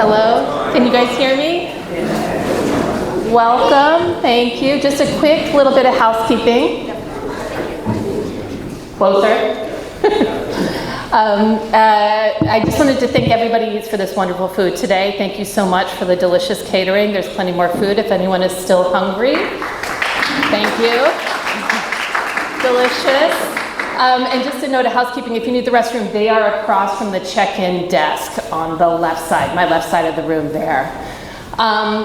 Hello, can you guys hear me? Welcome, thank you. Just a quick little bit of housekeeping. Closer. I just wanted to thank everybody for this wonderful food today. Thank you so much for the delicious catering. There's plenty more food if anyone is still hungry. Thank you. Delicious. And just a note of housekeeping, if you need the restroom, they are across from the check-in desk on the left side, my left side of the room there.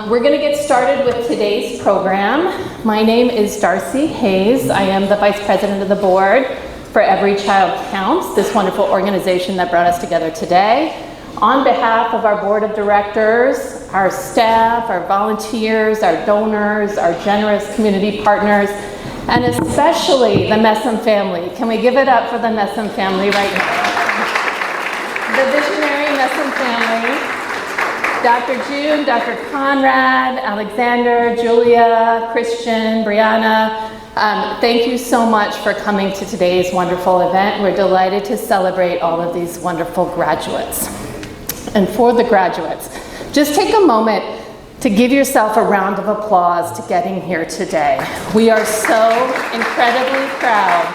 We're going to get started with today's program. My name is Darcy Hayes. I am the Vice President of the Board for Every Child Counts, this wonderful organization that brought us together today. On behalf of our Board of Directors, our staff, our volunteers, our donors, our generous community partners, and especially the Messam family. Can we give it up for the Messam family right now? The visionary Messam family. Dr. June, Dr. Conrad, Alexander, Julia, Christian, Brianna, thank you so much for coming to today's wonderful event. We're delighted to celebrate all of these wonderful graduates. And for the graduates, just take a moment to give yourself a round of applause to getting here today. We are so incredibly proud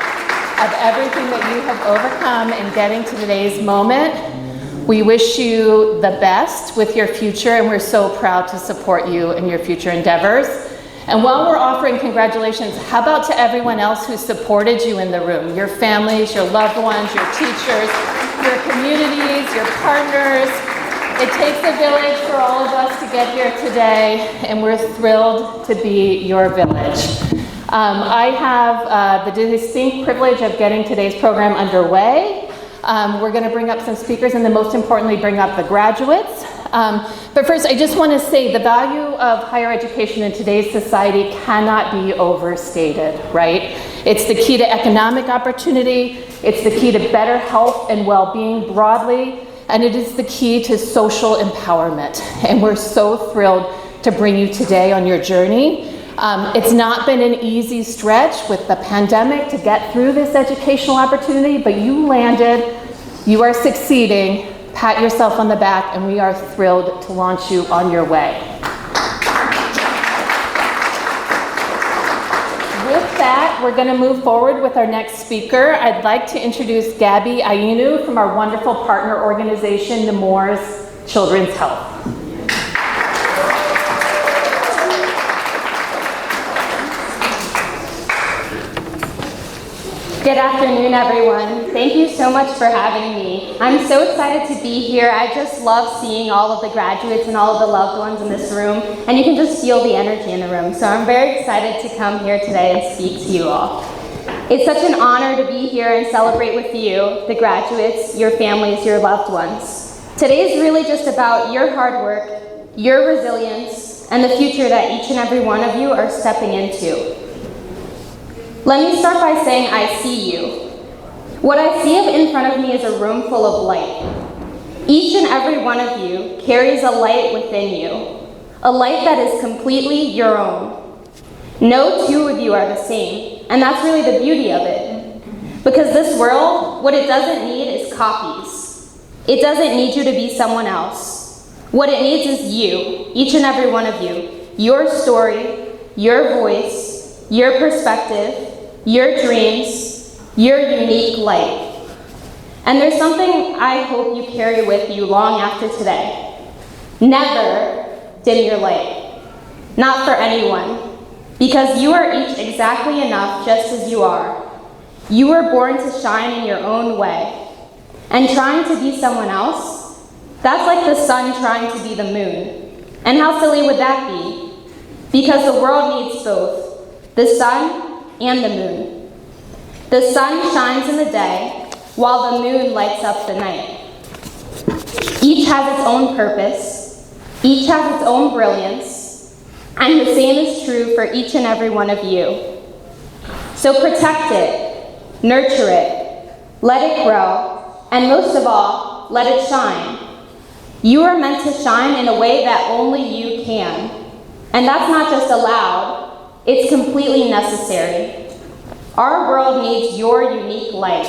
of everything that you have overcome in getting to today's moment. We wish you the best with your future, and we're so proud to support you in your future endeavors. And while we're offering congratulations, how about to everyone else who supported you in the room? Your families, your loved ones, your teachers, your communities, your partners. It takes a village for all of us to get here today, and we're thrilled to be your village. I have the distinct privilege of getting today's program underway. We're going to bring up some speakers and then most importantly bring up the graduates. But first I just want to say the value of higher education in today's society cannot be overstated, right? It's the key to economic opportunity, it's the key to better health and well-being broadly, and it is the key to social empowerment. And we're so thrilled to bring you today on your journey. It's not been an easy stretch with the pandemic to get through this educational opportunity, but you landed, you are succeeding. Pat yourself on the back, and we are thrilled to launch you on your way. With that, we're going to move forward with our next speaker. I'd like to introduce Gabby Ayinu from our wonderful partner organization, Nemours Children's Health. Good afternoon, everyone. Thank you so much for having me. I'm so excited to be here. I just love seeing all of the graduates and all of the loved ones in this room, and you can just feel the energy in the room. So I'm very excited to come here today and speak to you all. It's such an honor to be here and celebrate with you, the graduates, your families, your loved ones. Today is really just about your hard work, your resilience, and the future that each and every one of you are stepping into. Let me start by saying I see you. What I see in front of me is a room full of light. Each and every one of you carries a light within you, a light that is completely your own. No two of you are the same, and that's really the beauty of it. Because this world, what it doesn't need is copies. It doesn't need you to be someone else. What it needs is you, each and every one of you, your story, your voice, your perspective, your dreams, your unique light. And there's something I hope you carry with you long after today. Never dim your light. Not for anyone. Because you are each exactly enough just as you are. You were born to shine in your own way. And trying to be someone else, that's like the sun trying to be the moon. And how silly would that be? Because the world needs both, the sun and the moon. The sun shines in the day, while the moon lights up the night. Each has its own purpose, each has its own brilliance, and the same is true for each and every one of you. So protect it, nurture it, let it grow, and most of all, let it shine. You are meant to shine in a way that only you can. And that's not just allowed, it's completely necessary. Our world needs your unique light,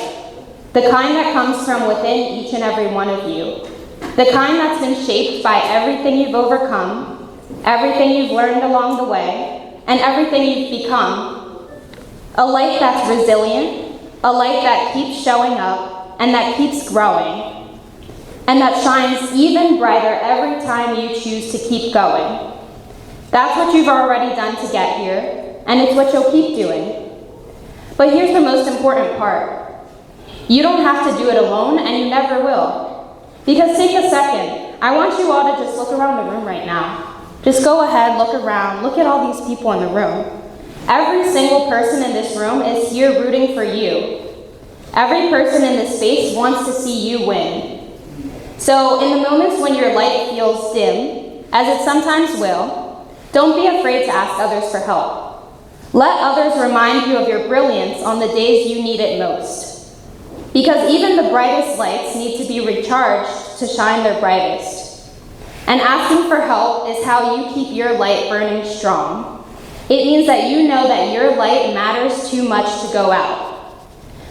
the kind that comes from within each and every one of you. The kind that's been shaped by everything you've overcome, everything you've learned along the way, and everything you've become. A light that's resilient, a light that keeps showing up and that keeps growing, and that shines even brighter every time you choose to keep going. That's what you've already done to get here, and it's what you'll keep doing. But here's the most important part. You don't have to do it alone, and you never will. Because take a second. I want you all to just look around the room right now. Just go ahead, look around, look at all these people in the room. Every single person in this room is here rooting for you. Every person in this space wants to see you win. So in the moments when your light feels dim, as it sometimes will, don't be afraid to ask others for help. Let others remind you of your brilliance on the days you need it most. Because even the brightest lights need to be recharged to shine their brightest. And asking for help is how you keep your light burning strong. It means that you know that your light matters too much to go out.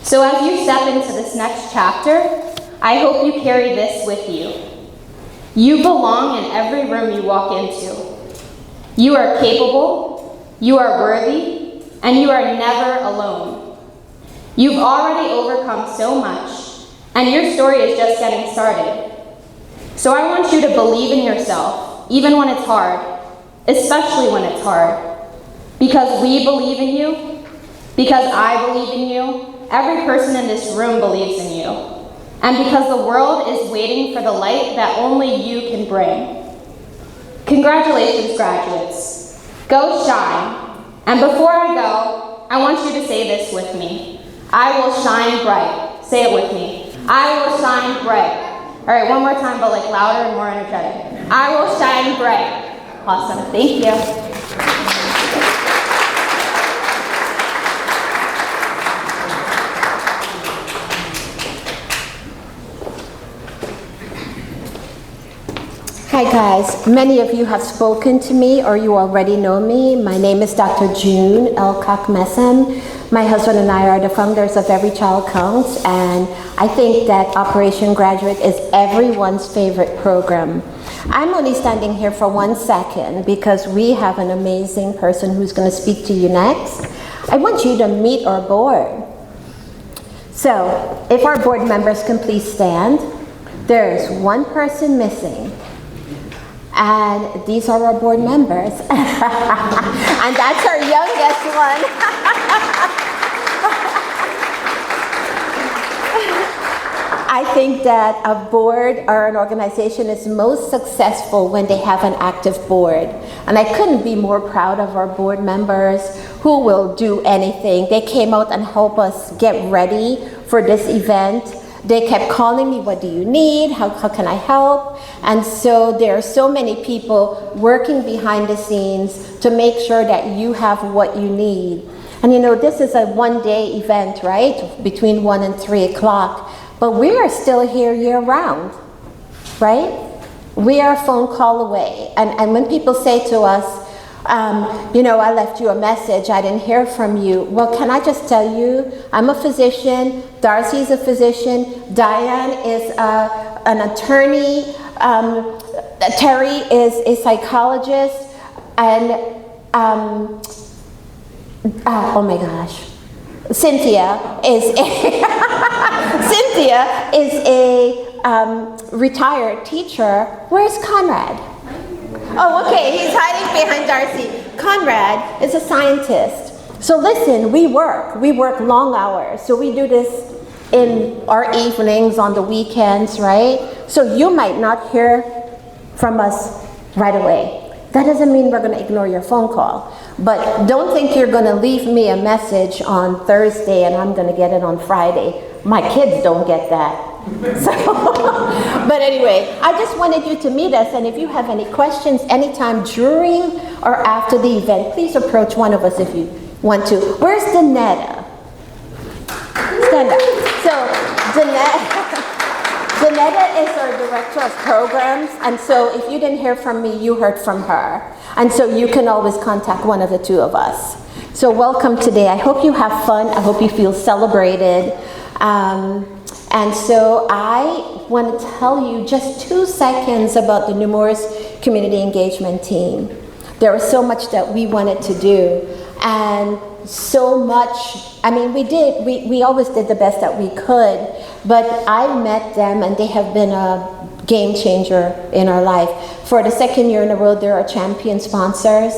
So as you step into this next chapter, I hope you carry this with you. You belong in every room you walk into. You are capable, you are worthy, and you are never alone. You've already overcome so much, and your story is just getting started. So I want you to believe in yourself, even when it's hard, especially when it's hard. Because we believe in you, because I believe in you, every person in this room believes in you. And because the world is waiting for the light that only you can bring. Congratulations, graduates. Go shine. And before I go, I want you to say this with me. I will shine bright. Say it with me. I will shine bright. All right, one more time, but like louder and more energetic. I will shine bright. Awesome, thank you. Hi guys, many of you have spoken to me or you already know me. My name is Dr. June Elcock-Messam. My husband and I are the founders of Every Child Counts, and I think that Operation Graduate is everyone's favorite program. I'm only standing here for 1 second because we have an amazing person who's going to speak to you next. I want you to meet our board. So, if our board members can please stand. There's one person missing. And these are our board members. And that's our youngest one. I think that a board or an organization is most successful when they have an active board. And I couldn't be more proud of our board members who will do anything. They came out and helped us get ready for this event. They kept calling me, what do you need? How can I help? And so there are so many people working behind the scenes to make sure that you have what you need. And you know, this is a one-day event, right? Between 1 and 3 o'clock. But we are still here year-round, right? We are a phone call away. And when people say to us, you know, I left you a message, I didn't hear from you. Well, can I just tell you, I'm a physician, Darcy's a physician, Diane is an attorney, Terry is a psychologist, and oh my gosh, Cynthia is a retired teacher. Where's Conrad? Oh, okay, he's hiding behind Darcy. Conrad is a scientist. So listen, we work long hours. So we do this in our evenings, on the weekends, right? So you might not hear from us right away. That doesn't mean we're gonna ignore your phone call. But don't think you're gonna leave me a message on Thursday and I'm gonna get it on Friday. My kids don't get that. So, but anyway, I just wanted you to meet us, and if you have any questions anytime during or after the event, please approach one of us if you want to. Where's Danetta? Stand up. So, Danetta is our director of programs, and so if you didn't hear from me, you heard from her. And so you can always contact one of the two of us. So welcome today. I hope you have fun. I hope you feel celebrated. And so I want to tell you just 2 seconds about the Nemours Community Engagement Team. There was so much that we wanted to do, and so much, I mean, we always did the best that we could, but I met them and they have been a game changer in our life. For the 2nd year in a row, they're our champion sponsors.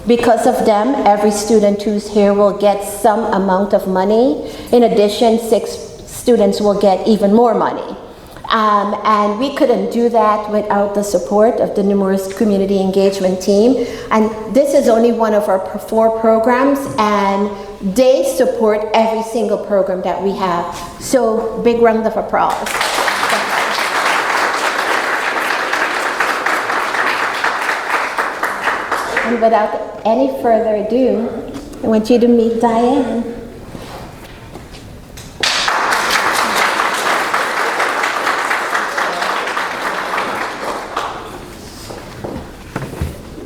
Because of them, every student who's here will get some amount of money. In addition, 6 students will get even more money. And we couldn't do that without the support of the Nemours Community Engagement Team. And this is only one of our 4 programs, and they support every single program that we have. So big round of applause. And without any further ado, I want you to meet Diane.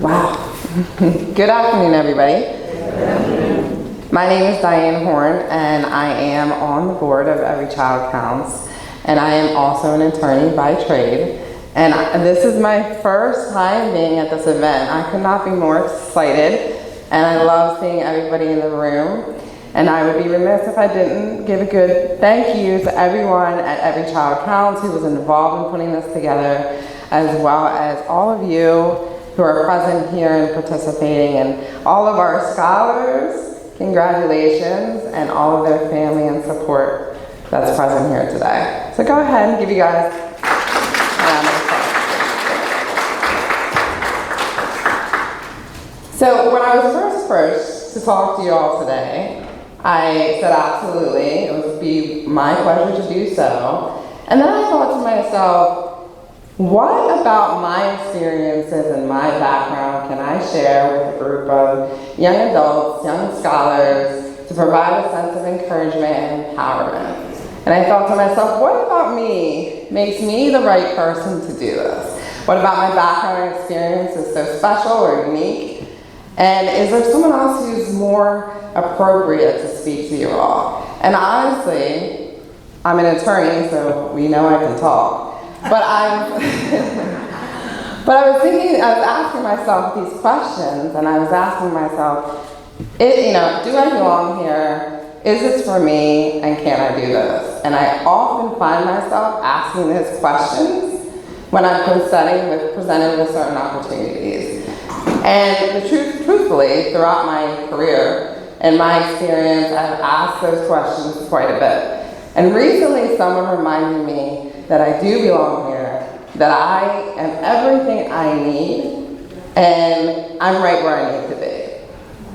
Wow. Good afternoon, everybody. My name is Diane Horn, and I am on the board of Every Child Counts, and I am also an attorney by trade. And this is my first time being at this event. I could not be more excited, and I love seeing everybody in the room. And I would be remiss if I didn't give a good thank you to everyone at Every Child Counts who was involved in putting this together, as well as all of you who are present here and participating, and all of our scholars, congratulations, and all of their family and support that's present here today. So go ahead and give you guys a round of applause. So when I was first approached to talk to you all today, I said absolutely, it would be my pleasure to do so. And then I thought to myself, what about my experiences and my background can I share with a group of young adults, young scholars, to provide a sense of encouragement and empowerment? And I thought to myself, what about me makes me the right person to do this? What about my background and experience is so special or unique? And is there someone else who's more appropriate to speak to you all? And honestly, I'm an attorney, so we know I can talk. But I was thinking, I was asking myself these questions, and I was asking myself, do I belong here? Is this for me, and can I do this? And I often find myself asking these questions when I'm presented with certain opportunities. And truthfully, throughout my career and my experience, I've asked those questions quite a bit. And recently, someone reminded me that I do belong here, that I am everything I need, and I'm right where I need to be.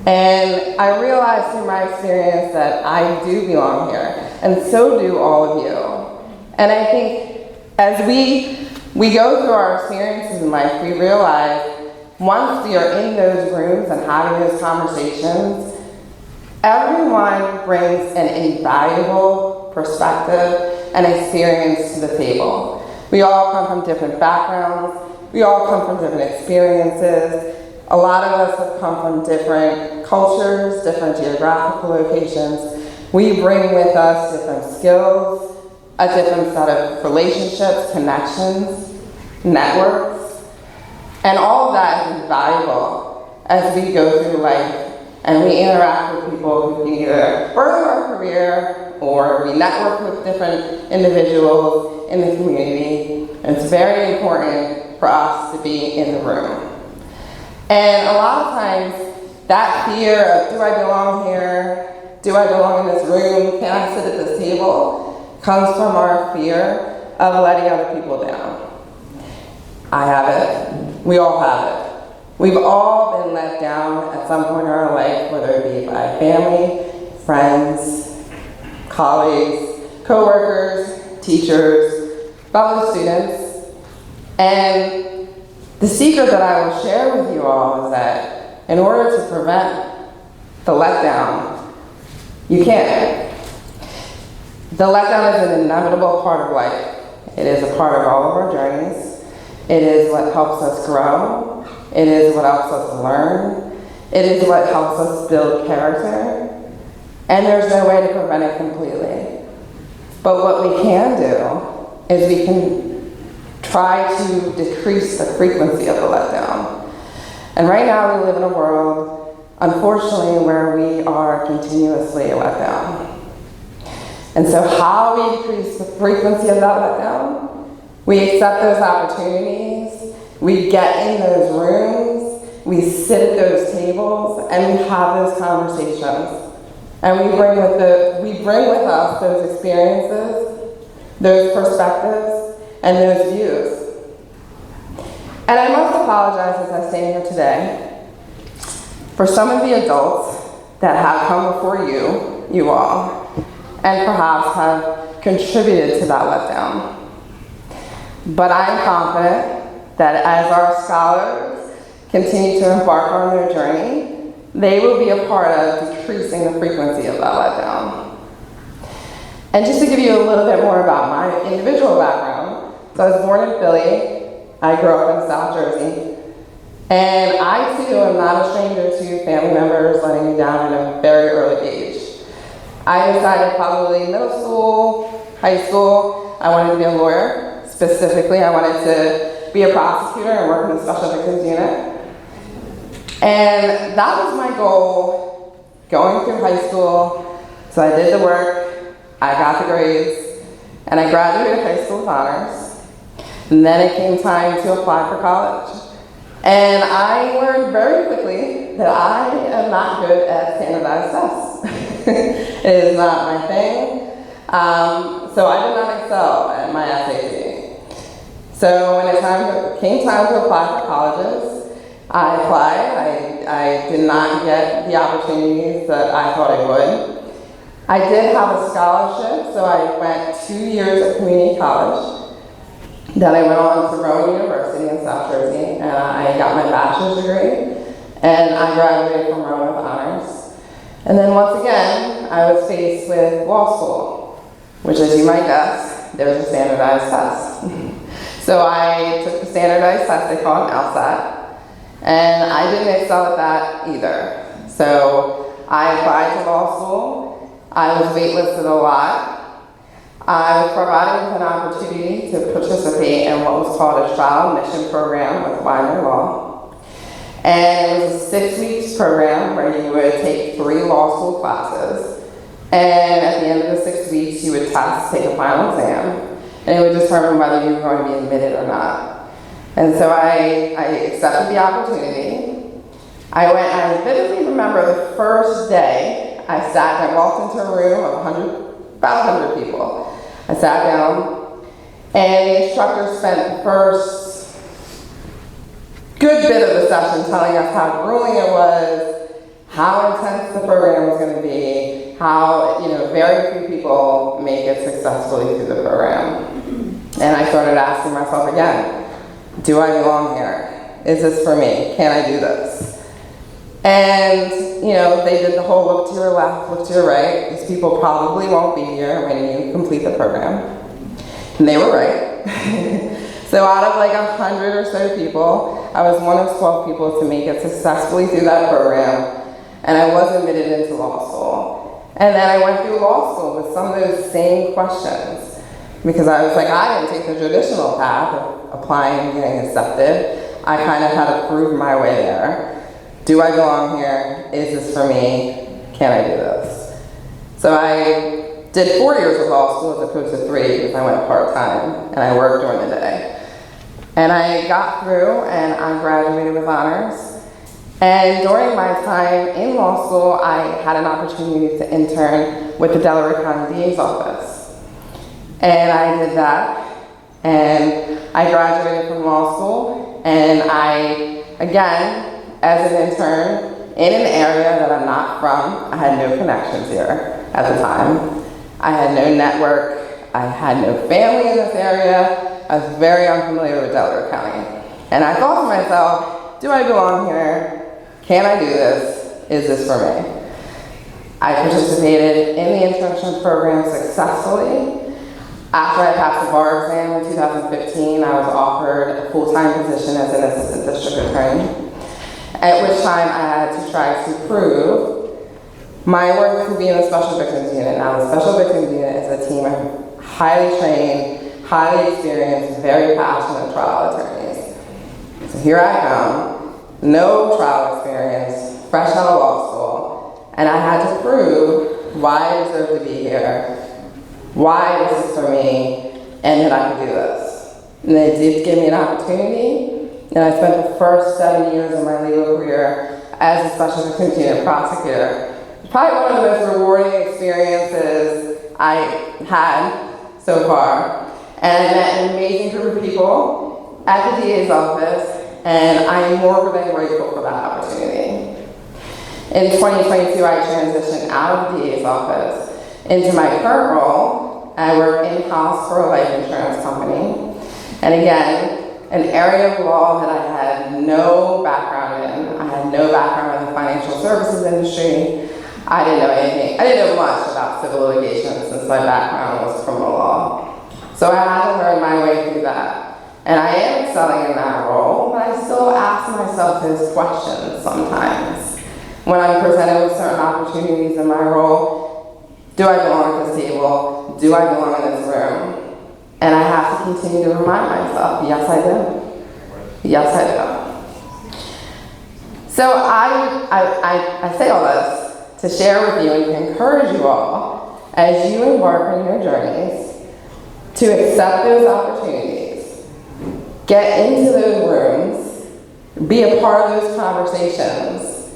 And I realized through my experience that I do belong here, and so do all of you. And I think as we go through our experiences in life, we realize once we are in those rooms and having those conversations, everyone brings an invaluable perspective and experience to the table. We all come from different backgrounds. We all come from different experiences. A lot of us have come from different cultures, different geographical locations. We bring with us different skills, a different set of relationships, connections, networks, and all of that is invaluable as we go through life and we interact with people who can either further our career or we network with different individuals in the community. And it's very important for us to be in the room. And a lot of times, that fear of, do I belong here? Do I belong in this room? Can I sit at this table? Comes from our fear of letting other people down. I have it. We all have it. We've all been let down at some point in our life, whether it be by family, friends, colleagues, co-workers, teachers, fellow students. And the secret that I will share with you all is that in order to prevent the letdown, you can't. The letdown is an inevitable part of life. It is a part of all of our journeys. It is what helps us grow. It is what helps us learn. It is what helps us build character. And there's no way to prevent it completely. But what we can do is we can try to decrease the frequency of the letdown. And right now we live in a world, unfortunately, where we are continuously let down. And so how we decrease the frequency of that letdown, we accept those opportunities, we get in those rooms, we sit at those tables, and we have those conversations. And we bring with us those experiences, those perspectives, and those views. And I must apologize as I stand here today for some of the adults that have come before you all, and perhaps have contributed to that letdown. But I'm confident that as our scholars continue to embark on their journey, they will be a part of decreasing the frequency of that letdown. And just to give you a little bit more about my individual background, so I was born in Philly, I grew up in South Jersey, and I too am not a stranger to family members letting me down at a very early age. I decided probably middle school, high school, I wanted to be a lawyer. Specifically, I wanted to be a prosecutor and work in the special victims unit. And that was my goal going through high school. So I did the work, I got the grades, and I graduated high school with honors. And then it came time to apply for college. And I learned very quickly that I am not good at standardized tests. It is not my thing. So I did not excel at my SAT. So when it came time to apply for colleges, I applied. I did not get the opportunities that I thought I would. I did have a scholarship, so I went 2 years at community college. Then I went on to Rowan University in South Jersey, and I got my bachelor's degree, and I graduated from Rowan with honors. And then once again, I was faced with law school, which, as you might guess, there's a standardized test. So I took the standardized test, they call it an LSAT, and I didn't excel at that either. So I applied to law school. I was waitlisted a lot. I was provided with an opportunity to participate in what was called a trial admission program with Weimar Law. And it was a 6 weeks program where you would take 3 law school classes. And at the end of the 6 weeks, you would take a final exam. And it would determine whether you were going to be admitted or not. And so I accepted the opportunity. I went, and I vividly remember the first day I walked into a room of about 100 people. I sat down, and the instructor spent the first good bit of the session telling us how grueling it was, how intense the program was going to be, how very few people make it successfully through the program. And I started asking myself again, do I belong here? Is this for me? Can I do this? And, they did the whole look to your left, look to your right. These people probably won't be here when you complete the program. And they were right. So out of like 100 or so people, I was one of 12 people to make it successfully through that program. And I was admitted into law school. And then I went through law school with some of those same questions. Because I was like, I didn't take the traditional path of applying and getting accepted. I kind of had to prove my way there. Do I belong here? Is this for me? Can I do this? So I did 4 years of law school as opposed to 3 because I went part-time and I worked during the day. And I got through and I graduated with honors. And during my time in law school, I had an opportunity to intern with the Delaware County DA's office. And I did that, and I graduated from law school, and I, again, as an intern, in an area that I'm not from, I had no connections here at the time. I had no network, I had no family in this area, I was very unfamiliar with Delaware County. And I thought to myself, do I belong here? Can I do this? Is this for me? I participated in the internship program successfully. After I passed the bar exam in 2015, I was offered a full-time position as an assistant district attorney, at which time I had to try to prove my worth to be in the special victims unit. Now, the special victims unit is a team of highly trained, highly experienced, very passionate trial attorneys. So here I come, no trial experience, fresh out of law school, and I had to prove why I deserve to be here, why this is for me, and that I could do this. And they did give me an opportunity, and I spent the first 7 years of my legal career as a special continuing prosecutor. Probably one of the most rewarding experiences I had so far. And I met an amazing group of people at the DA's office, and I am more than grateful for that opportunity. In 2022, I transitioned out of the DA's office into my current role. I work in-house for a life insurance company. And again, an area of law that I had no background in. I had no background in the financial services industry. I didn't know anything. I didn't know much about civil litigation since my background was criminal law. So I had to learn my way through that. And I am excelling in that role, but I still ask myself those questions sometimes. When I'm presented with certain opportunities in my role, do I belong at this table? Do I belong in this room? And I have to continue to remind myself, yes I do. Yes I do. So I say all this to share with you and to encourage you all as you embark on your journeys to accept those opportunities, get into those rooms, be a part of those conversations,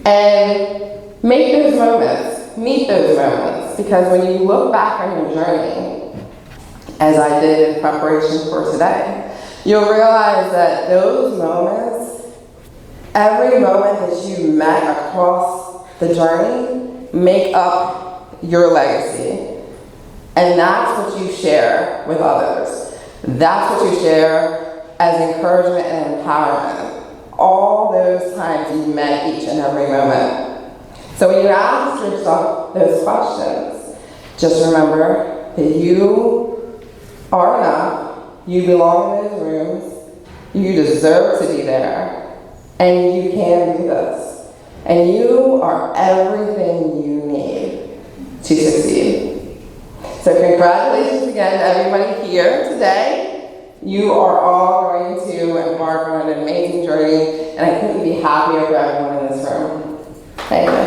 and make those moments, meet those moments, because when you look back on your journey, as I did in preparation for today, you'll realize that those moments, every moment that you met across the journey, make up your legacy. And that's what you share with others. That's what you share as encouragement and empowerment. All those times you met each and every moment. So when you ask yourself those questions, just remember that you are enough, you belong in those rooms, you deserve to be there, and you can do this. And you are everything you need to succeed. So congratulations again to everybody here today. You are all going to embark on an amazing journey, and I couldn't be happier for everyone in this room. Thank you.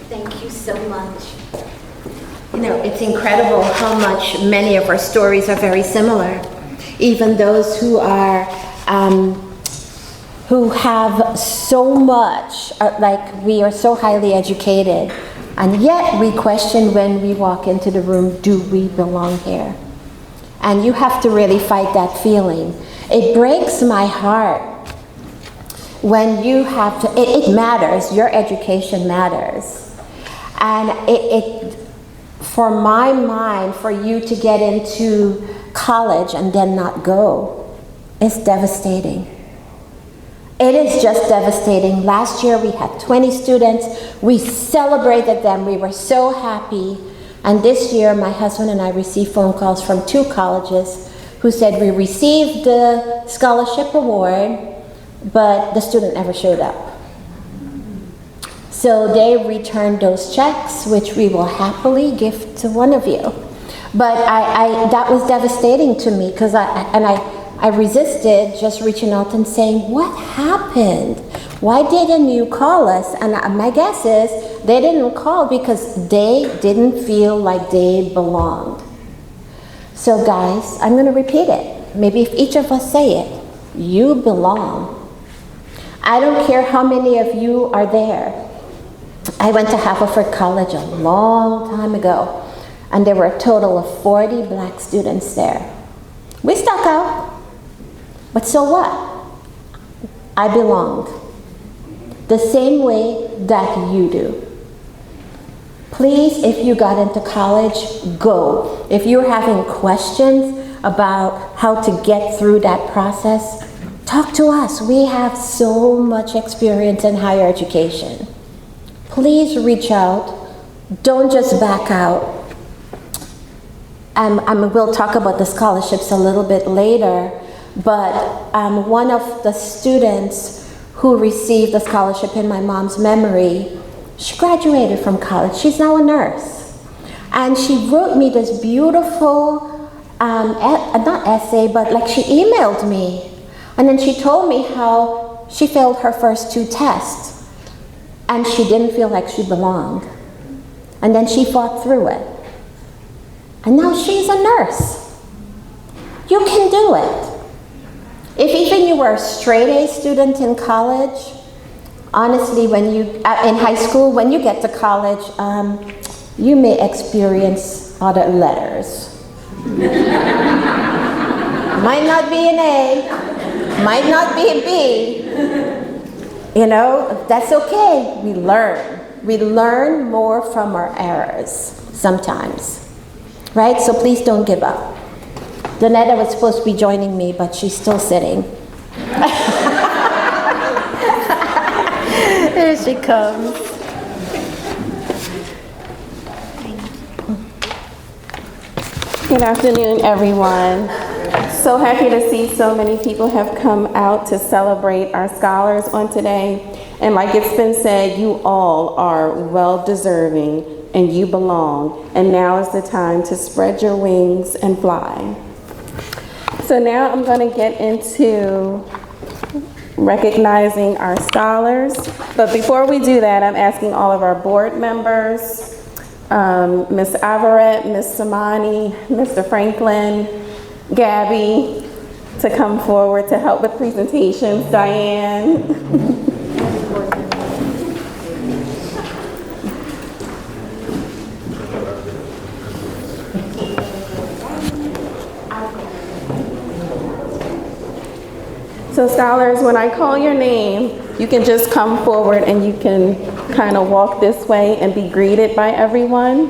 Thank you so much. You know, it's incredible how much many of our stories are very similar. Even those who are who have so much, like we are so highly educated, and yet we question when we walk into the room, do we belong here? And you have to really fight that feeling. It breaks my heart when you have to, it matters, your education matters. And for my mind, for you to get into college and then not go, it's devastating. It is just devastating. Last year we had 20 students. We celebrated them. We were so happy. And this year my husband and I received phone calls from 2 colleges who said we received the scholarship award, but the student never showed up. So they returned those checks, which we will happily give to one of you. But that was devastating to me, because I resisted just reaching out and saying, what happened? Why didn't you call us? And my guess is they didn't call because they didn't feel like they belonged. So guys, I'm going to repeat it. Maybe if each of us say it, you belong. I don't care how many of you are there. I went to Haverford College a long time ago, and there were a total of 40 black students there. We stuck out. But so what? I belonged. The same way that you do. Please, if you got into college, go. If you're having questions about how to get through that process, talk to us. We have so much experience in higher education. Please reach out. Don't just back out. We'll talk about the scholarships a little bit later. But one of the students who received a scholarship in my mom's memory, she graduated from college. She's now a nurse. And she wrote me this beautiful, not essay, but like she emailed me. And then she told me how she failed her first 2 tests and she didn't feel like she belonged. And then she fought through it. And now she's a nurse. You can do it. If even you were a straight A student in college, honestly, when you, in high school, when you get to college, you may experience other letters. Might not be an A, might not be a B. You know, that's okay. We learn. We learn more from our errors sometimes, right? So please don't give up. Donetta was supposed to be joining me, but she's still sitting. There she comes. Good afternoon, everyone. So happy to see so many people have come out to celebrate our scholars on today. And like it's been said, you all are well-deserving and you belong. And now is the time to spread your wings and fly. So now I'm going to get into recognizing our scholars. But before we do that, I'm asking all of our board members, Ms. Averett, Ms. Samani, Mr. Franklin, Gabby, to come forward to help with presentations. Diane. So scholars, when I call your name, you can just come forward and you can kind of walk this way and be greeted by everyone.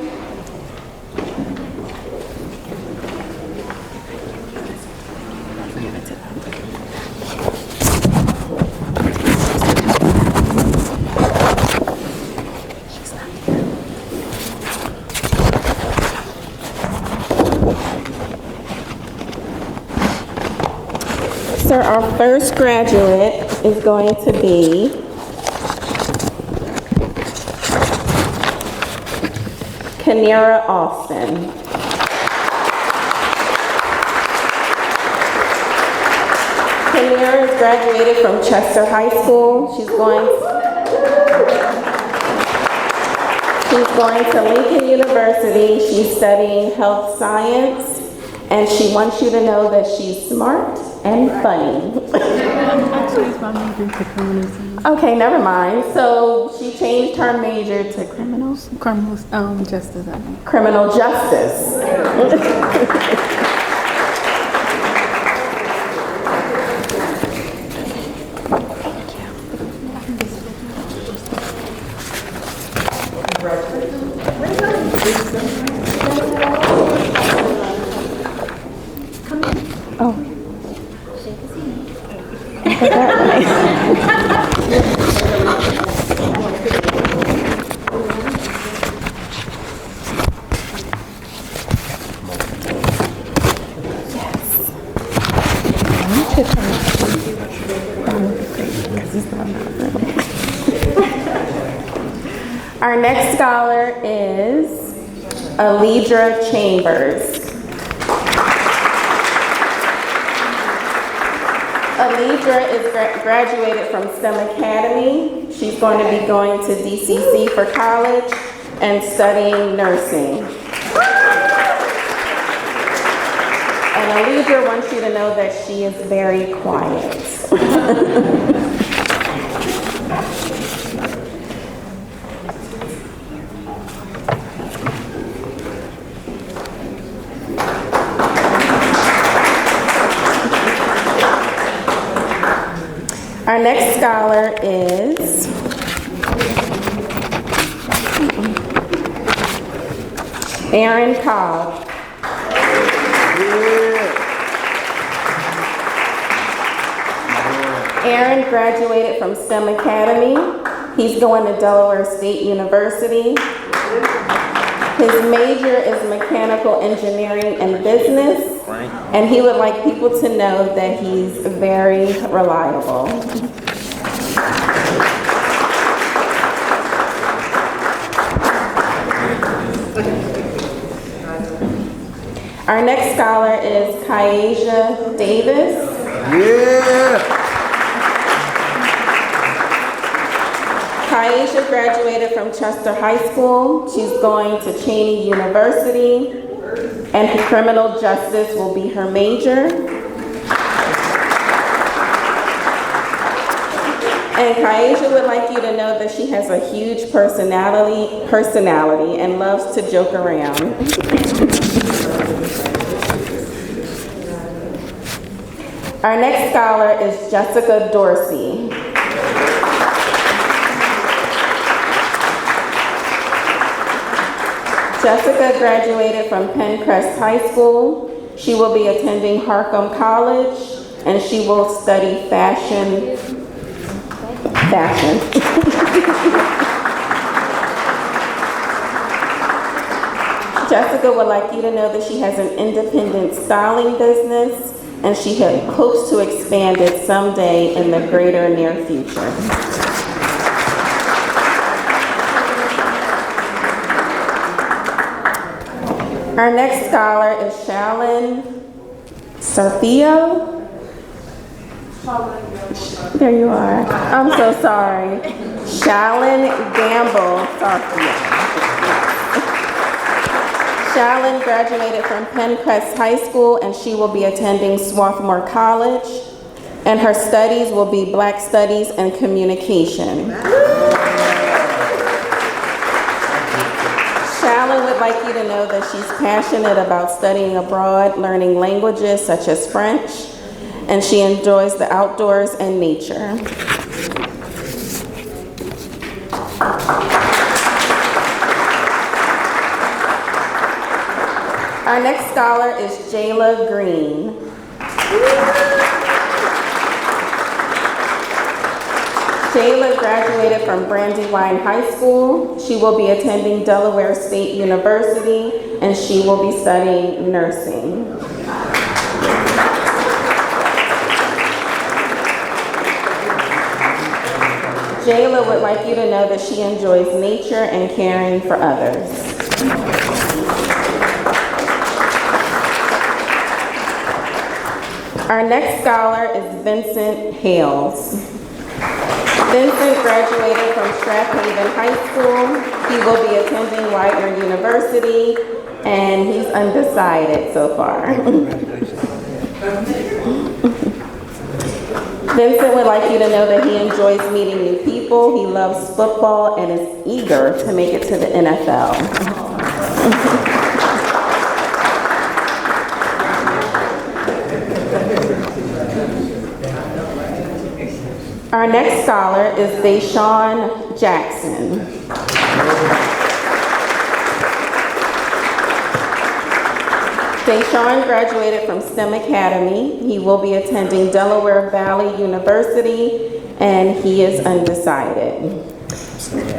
So our first graduate is going to be Kanira Austin. Kanira has graduated from Chester High School. She's going to Lincoln University. She's studying health science, and she wants you to know that she's smart and funny. Actually, it's my major to criminals. Okay, never mind. So she changed her major to Criminals, justice, I think. criminal justice. Our next scholar is Alidra Chambers. Alidra is graduated from STEM Academy. She's going to be going to DCC for college and studying nursing. And Alidra wants you to know that she is very quiet. Our next scholar is Aaron Cobb. Aaron graduated from STEM Academy. He's going to Delaware State University. His major is mechanical engineering and business. And he would like people to know that he's very reliable. Our next scholar is Kyasia Davis. Yeah! Kyasia graduated from Chester High School. She's going to Cheney University, and criminal justice will be her major. And Kyasia would like you to know that she has a huge personality and loves to joke around. Our next scholar is Jessica Dorsey. Jessica graduated from Penncrest High School. She will be attending Harcum College, and she will study fashion. Jessica would like you to know that she has an independent styling business, and she hopes to expand it someday in the greater near future. Our next scholar is Shalyn Sarthio. There you are. I'm so sorry. Shalyn Gamble Sarthio. Shalyn graduated from Penncrest High School, and she will be attending Swarthmore College, and her studies will be Black Studies and Communication. Shalyn would like you to know that she's passionate about studying abroad, learning languages such as French, and she enjoys the outdoors and nature. Our next scholar is Jayla Green. Jayla graduated from Brandywine High School. She will be attending Delaware State University, and she will be studying nursing. Jayla would like you to know that she enjoys nature and caring for others. Our next scholar is Vincent Hales. Vincent graduated from Strath Haven High School. He will be attending Widener University, and he's undecided so far. Vincent would like you to know that he enjoys meeting new people. He loves football and is eager to make it to the NFL. Our next scholar is Deshaun Jackson. Deshaun graduated from STEM Academy. He will be attending Delaware Valley University, and he is undecided.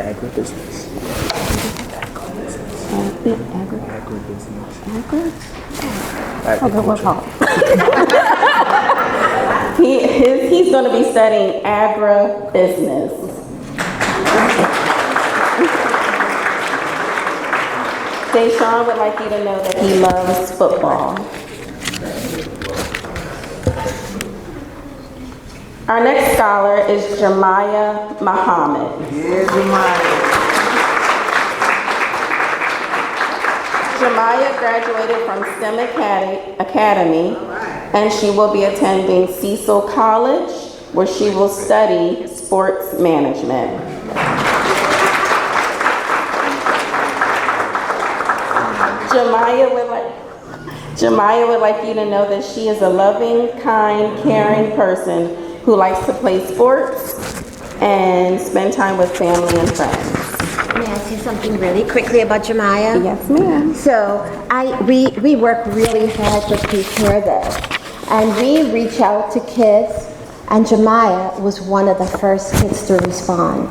Agribusiness. He's going to be studying agribusiness. Deshaun would like you to know that he loves football. Our next scholar is Jemiah Muhammad. Yeah, Jemiah. Jemiah graduated from STEM Academy, and she will be attending Cecil College, where she will study sports management. Jemiah would like you to know that she is a loving, kind, caring person who likes to play sports and spend time with family and friends. May I say something really quickly about Jemiah? Yes, ma'am. So we work really hard to prepare this, and we reach out to kids, and Jemiah was one of the first kids to respond.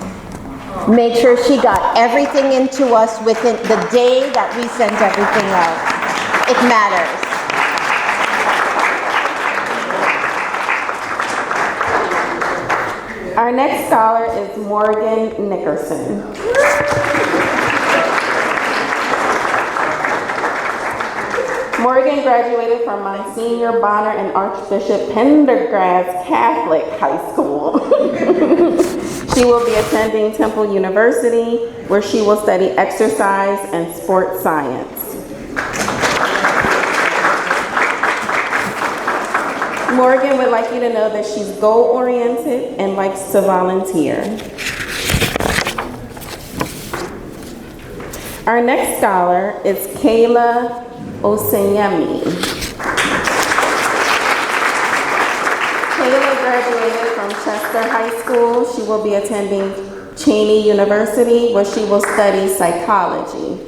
Made sure she got everything into us within the day that we sent everything out. It matters. Our next scholar is Morgan Nickerson. Morgan graduated from Monsignor, Bonner, and Archbishop Pendergrast Catholic High School. She will be attending Temple University, where she will study exercise and sports science. Morgan would like you to know that she's goal-oriented and likes to volunteer. Our next scholar is Kayla Osanyemi. Kayla graduated from Chester High School. She will be attending Cheney University, where she will study psychology.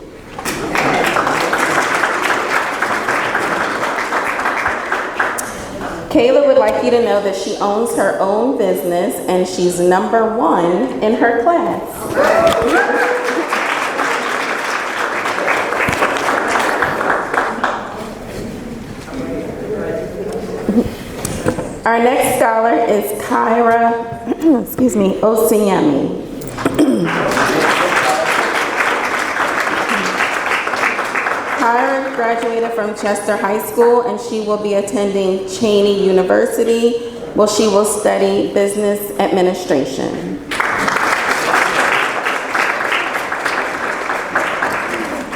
Kayla would like you to know that she owns her own business and she's #1 in her class. Our next scholar is Kyra, Osanyemi. Kyra graduated from Chester High School and she will be attending Cheney University, where she will study business administration.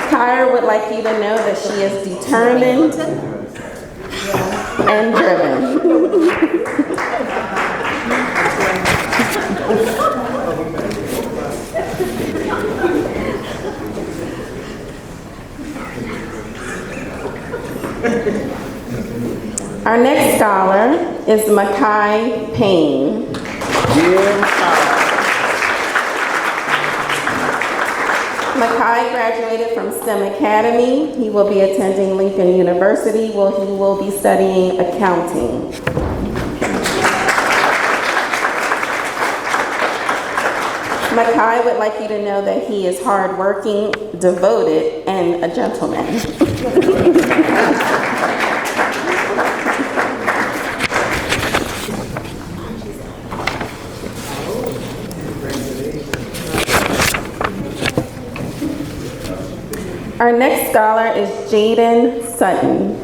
Kyra would like you to know that she is determined and driven. Our next scholar is Makai Payne. Makai graduated from STEM Academy. He will be attending Lincoln University, where he will be studying accounting. Makai would like you to know that he is hardworking, devoted, and a gentleman. Our next scholar is Jaden Sutton.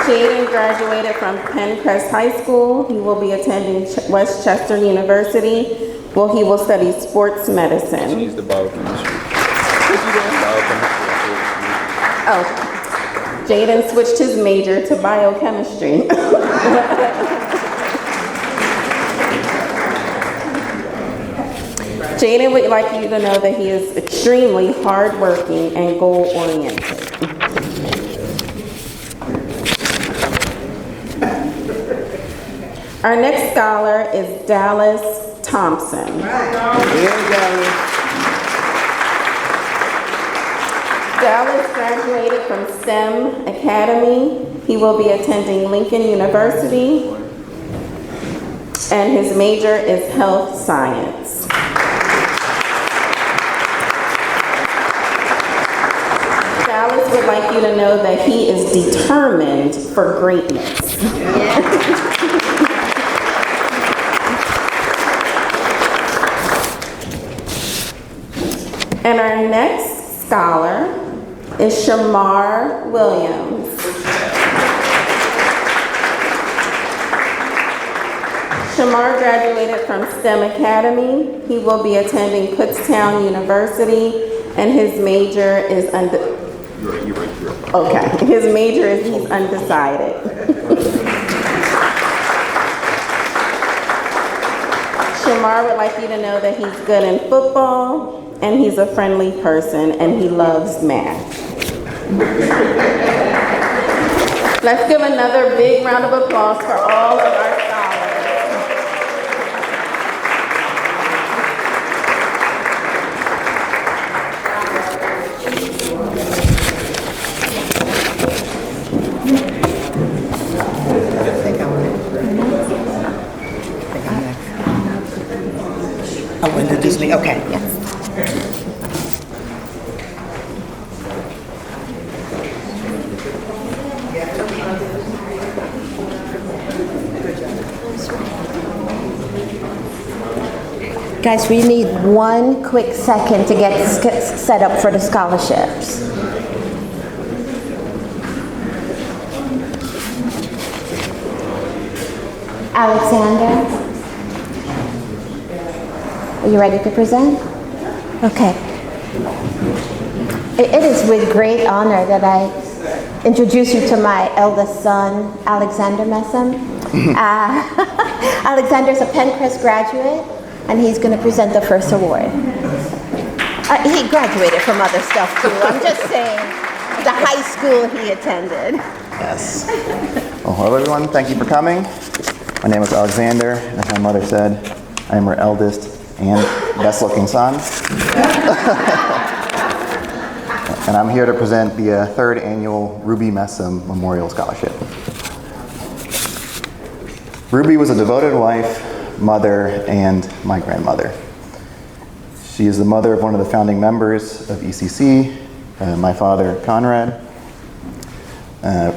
Jaden graduated from Penncrest High School. He will be attending Westchester University, where he will study sports medicine. She's the biochemistry. Oh, Jaden switched his major to biochemistry. Jaden would like you to know that he is extremely hardworking and goal-oriented. Our next scholar is Dallas Thompson. Dallas graduated from STEM Academy. He will be attending Lincoln University, and his major is health science. Dallas would like you to know that he is determined for greatness. And our next scholar is Shamar Williams. Shamar graduated from STEM Academy. He will be attending Kutztown University, and his major is his major is he's undecided. Shamar would like you to know that he's good in football, and he's a friendly person, and he loves math. Let's give another big round of applause for all of our scholars. I'll introduce me. Okay. Yes. Guys, we need one quick second to get set up for the scholarships. Alexander, are you ready to present? Okay. It is with great honor that I introduce you to my eldest son, Alexander Messam. Alexander's a Penncrest graduate, and he's going to present the first award. He graduated from other stuff too. I'm just saying, the high school he attended. Yes. Well, hello everyone. Thank you for coming. My name is Alexander, and as my mother said, I am her eldest and best-looking son. And I'm here to present the third annual Ruby Messam Memorial Scholarship. Ruby was a devoted wife, mother, and my grandmother. She is the mother of one of the founding members of ECC, my father, Conrad.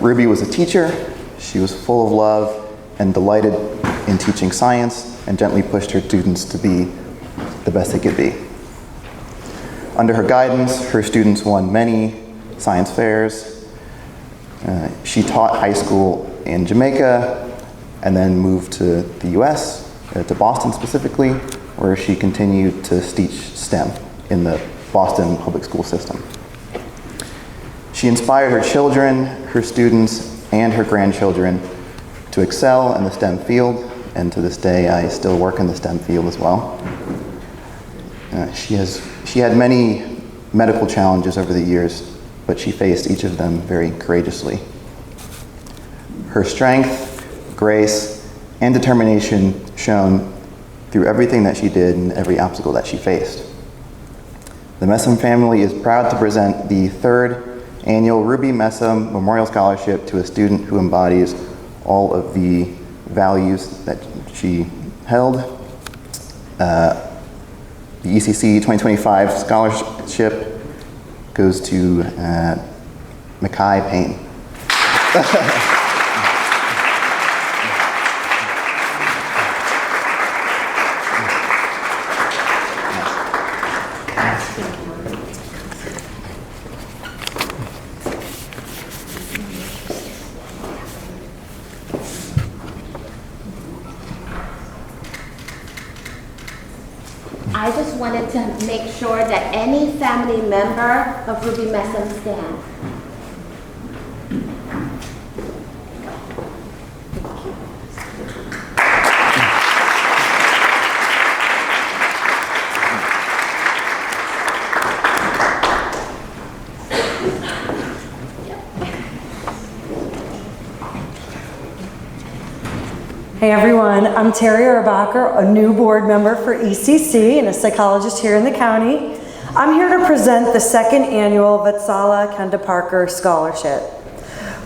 Ruby was a teacher. She was full of love and delighted in teaching science and gently pushed her students to be the best they could be. Under her guidance, her students won many science fairs. She taught high school in Jamaica and then moved to the US, to Boston specifically, where she continued to teach STEM in the Boston public school system. She inspired her children, her students, and her grandchildren to excel in the STEM field, and to this day I still work in the STEM field as well. She had many medical challenges over the years, but she faced each of them very courageously. Her strength, grace, and determination shone through everything that she did and every obstacle that she faced. The Messam family is proud to present the third annual Ruby Messam Memorial Scholarship to a student who embodies all of the values that she held. The ECC 2025 scholarship goes to Mackay Payne. I just wanted to make sure that any family member of Ruby Messam stand. Hey everyone, I'm Terry Arbacher, a new board member for ECC and a psychologist here in the county. I'm here to present the second annual Vatsala Khandaparkar Scholarship.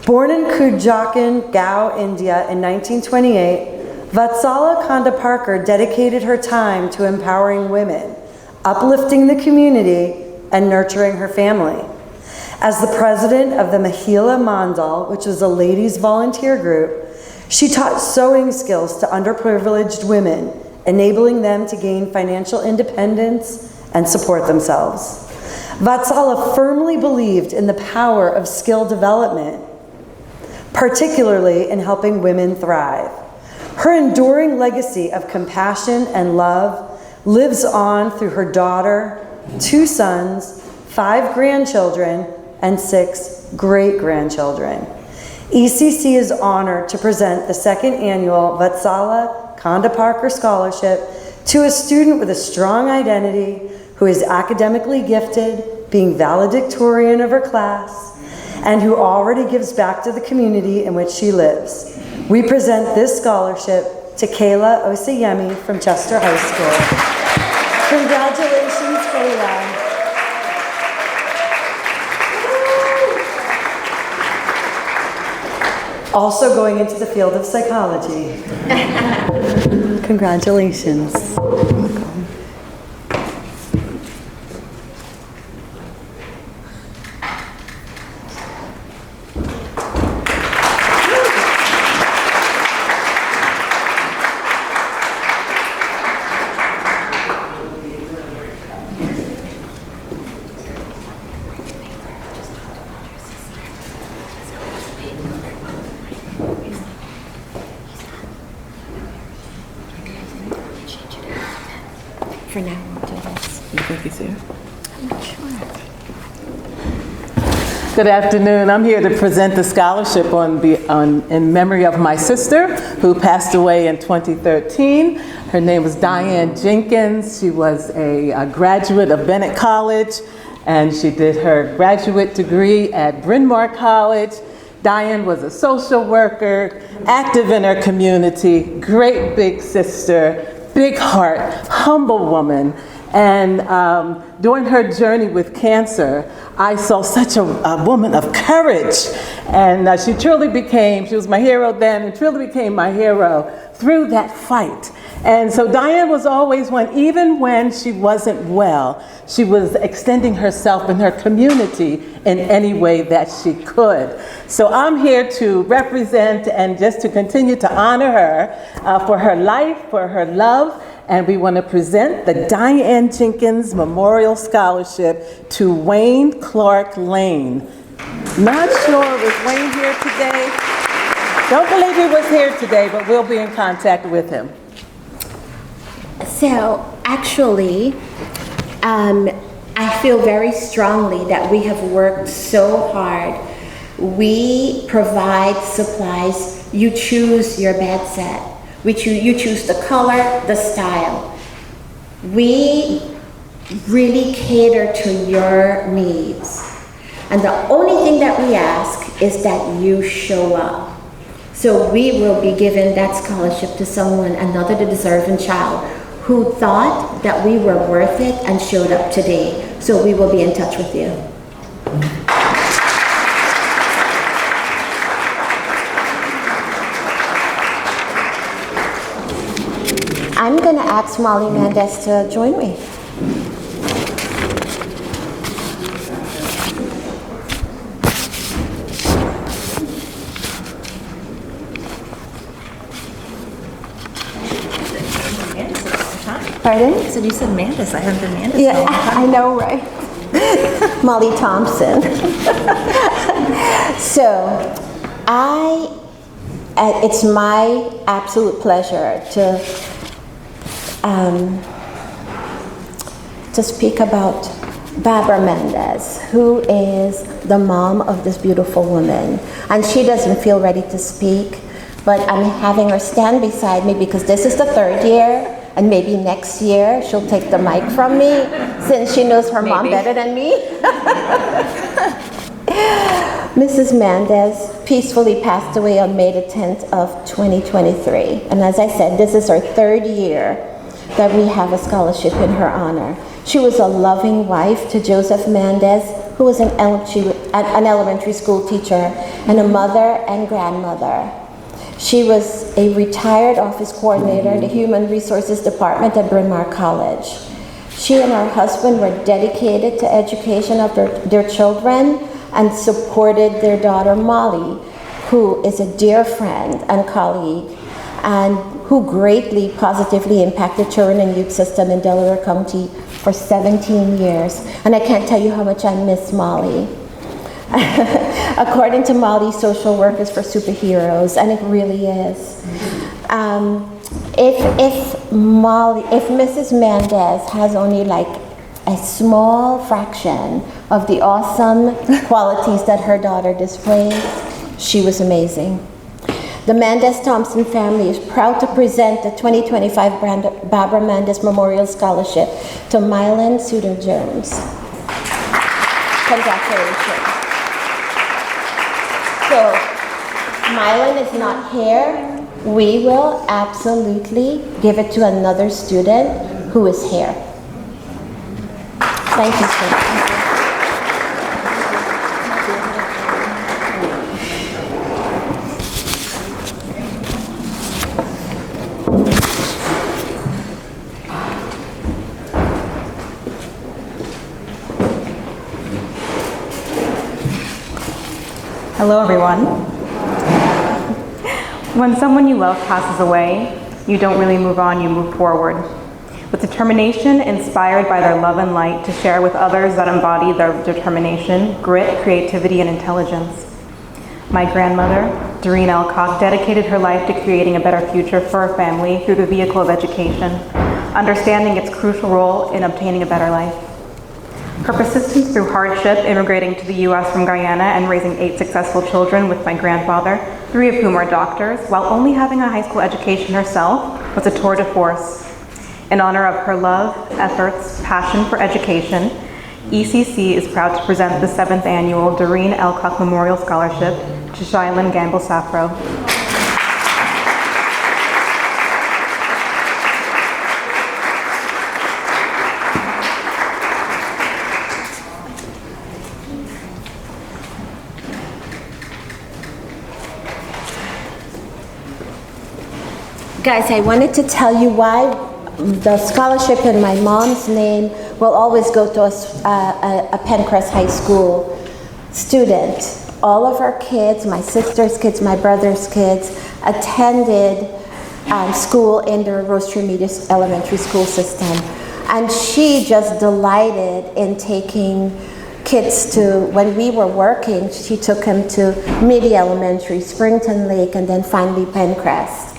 Born in Kujakan, Gao, India in 1928, Vatsala Khandaparkar dedicated her time to empowering women, uplifting the community, and nurturing her family. As the president of the Mahila Mandal, which was a ladies' volunteer group, she taught sewing skills to underprivileged women, enabling them to gain financial independence and support themselves. Vatsala firmly believed in the power of skill development, particularly in helping women thrive. Her enduring legacy of compassion and love lives on through her daughter, 2 sons, 5 grandchildren, and 6 great-grandchildren. ECC is honored to present the second annual Vatsala Khandaparkar Scholarship to a student with a strong identity who is academically gifted, being valedictorian of her class, and who already gives back to the community in which she lives. We present this scholarship to Kayla Osayemi from Chester High School. Congratulations, Kayla. Also going into the field of psychology. Congratulations. You think he's here? I'm not sure. Good afternoon. I'm here to present the scholarship in memory of my sister who passed away in 2013. Her name was Diane Jenkins. She was a graduate of Bennett College, and she did her graduate degree at Bryn Mawr College. Diane was a social worker, active in her community, great big sister, big heart, humble woman. And during her journey with cancer, I saw such a woman of courage. And she was my hero then, and truly became my hero through that fight. And so Diane was always one, even when she wasn't well, she was extending herself in her community in any way that she could. So I'm here to represent and just to continue to honor her for her life, for her love, and we want to present the Diane Jenkins Memorial Scholarship to Wayne Clark Lane. Not sure is Wayne here today? Don't believe he was here today, but we'll be in contact with him. So actually, I feel very strongly that we have worked so hard. We provide supplies. You choose your bed set. You choose the color, the style. We really cater to your needs. And the only thing that we ask is that you show up. So we will be giving that scholarship to someone, another deserving child, who thought that we were worth it and showed up today. So we will be in touch with you. I'm going to ask Molly Mendez to join me. Pardon? So you said Mandis. I haven't been Mandis. Yeah, I know, right? Molly Thompson. So, it's my absolute pleasure to speak about Barbara Mendez, who is the mom of this beautiful woman. And she doesn't feel ready to speak, but I'm having her stand beside me because this is the third year. And maybe next year she'll take the mic from me since she knows her mom better than me. Mrs. Mendez peacefully passed away on May the 10th of 2023. And as I said, this is her third year that we have a scholarship in her honor. She was a loving wife to Joseph Mendez, who was an elementary school teacher, and a mother and grandmother. She was a retired office coordinator in the Human Resources Department at Bryn Mawr College. She and her husband were dedicated to education of their children and supported their daughter Molly, who is a dear friend and colleague, and who greatly positively impacted children and youth system in Delaware County for 17 years. And I can't tell you how much I miss Molly. According to Molly, social work is for superheroes, and it really is. If Mrs. Mendez has only like a small fraction of the awesome qualities that her daughter displays, she was amazing. The Mendez-Thompson family is proud to present the 2025 Barbara Mendez Memorial Scholarship to Mylan Suter-Jones. Congratulations. So, Mylan is not here. We will absolutely give it to another student who is here. Thank you so much. Hello, everyone. When someone you love passes away, you don't really move on, you move forward. With determination inspired by their love and light to share with others that embody their determination, grit, creativity, and intelligence. My grandmother, Doreen Alcock, dedicated her life to creating a better future for her family through the vehicle of education. understanding its crucial role in obtaining a better life. Her persistence through hardship, immigrating to the U.S. from Guyana and raising 8 successful children with my grandfather, 3 of whom are doctors, while only having a high school education herself, was a tour de force. In honor of her love, efforts, passion for education, ECC is proud to present the 7th annual Doreen Elcock Memorial Scholarship to Shylin Gamble Safro. Guys, I wanted to tell you why the scholarship in my mom's name will always go to a Penncrest High School student. All of our kids, my sister's kids, my brother's kids, attended school in the Rose Tree Media Elementary School system. And she just delighted in taking kids to, when we were working, she took them to Media Elementary, Springton Lake, and then finally Penncrest.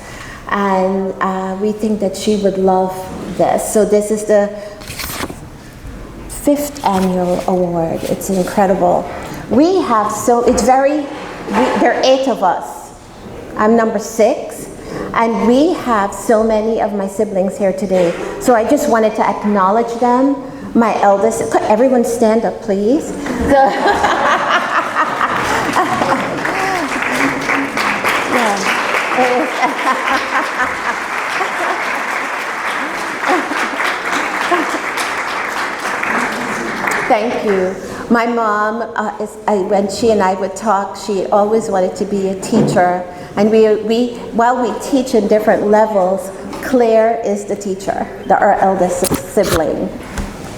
And we think that she would love this. So this is the 5th annual award. It's incredible. We have there are 8 of us. I'm number 6. And we have so many of my siblings here today. So I just wanted to acknowledge them. My eldest, could everyone stand up, please? Thank you. My mom, when she and I would talk, she always wanted to be a teacher. And while we teach in different levels, Claire is the teacher, our eldest sibling.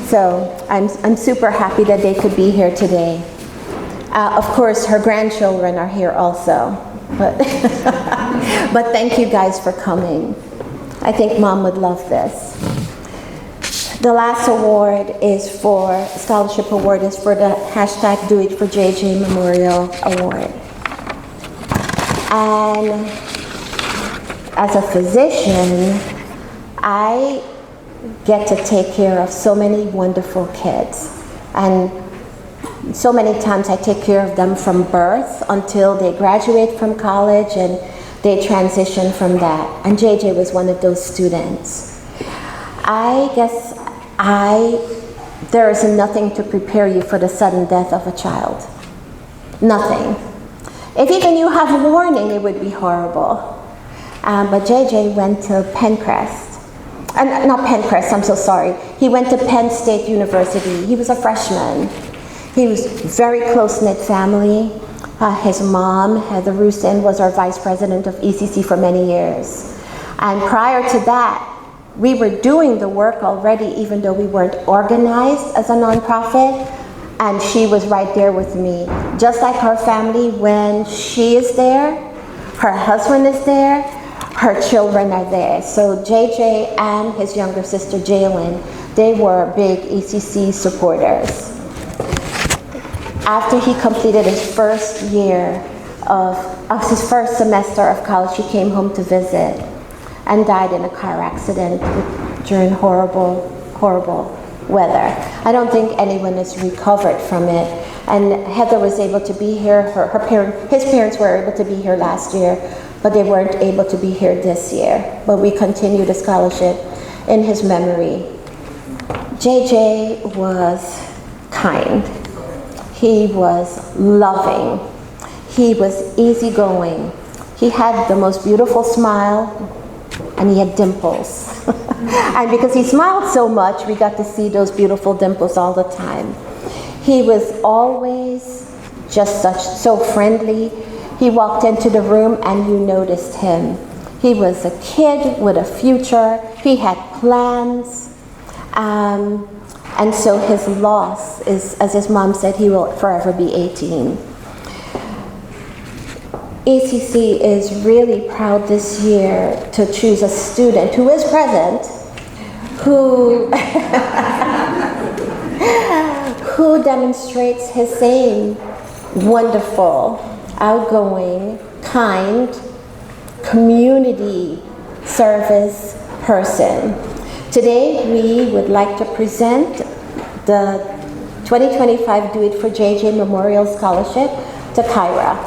So I'm super happy that they could be here today. Of course, her grandchildren are here also. But, but thank you guys for coming. I think Mom would love this. The last award is scholarship award is for the hashtag Do It for JJ Memorial Award. And as a physician, I get to take care of so many wonderful kids. And so many times I take care of them from birth until they graduate from college and they transition from that. And JJ was one of those students. I guess there is nothing to prepare you for the sudden death of a child. Nothing. If even you have warning, it would be horrible. But JJ went to Penncrest. Not Penncrest, I'm so sorry. He went to Penn State University. He was a freshman. He was very close-knit family. His mom, Heather Rustin, was our vice president of ECC for many years. And prior to that, we were doing the work already, even though we weren't organized as a nonprofit. And she was right there with me. Just like her family, when she is there, her husband is there, her children are there. So JJ and his younger sister, Jalen, they were big ECC supporters. After he completed his first year of his first semester of college, he came home to visit and died in a car accident during horrible, horrible weather. I don't think anyone has recovered from it. And Heather was able to be here. His parents were able to be here last year, but they weren't able to be here this year. But we continue the scholarship in his memory. JJ was kind. He was loving. He was easygoing. He had the most beautiful smile, and he had dimples. And because he smiled so much, we got to see those beautiful dimples all the time. He was always just so friendly. He walked into the room and you noticed him. He was a kid with a future. He had plans. And so his loss is, as his mom said, he will forever be 18. ECC is really proud this year to choose a student who is present, who demonstrates his same wonderful, outgoing, kind, community service person. Today, we would like to present the 2025 Do It for JJ Memorial Scholarship to Kyra.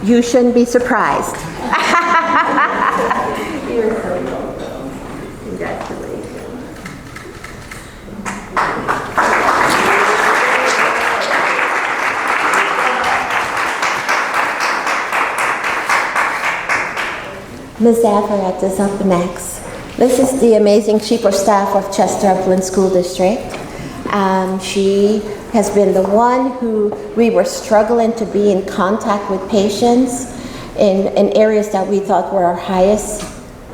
You shouldn't be surprised. You're so welcome. Congratulations. Ms. Everett is up next. This is the amazing Chief of Staff of Chester Upland School District. She has been the one who we were struggling to be in contact with patients in areas that we thought were our highest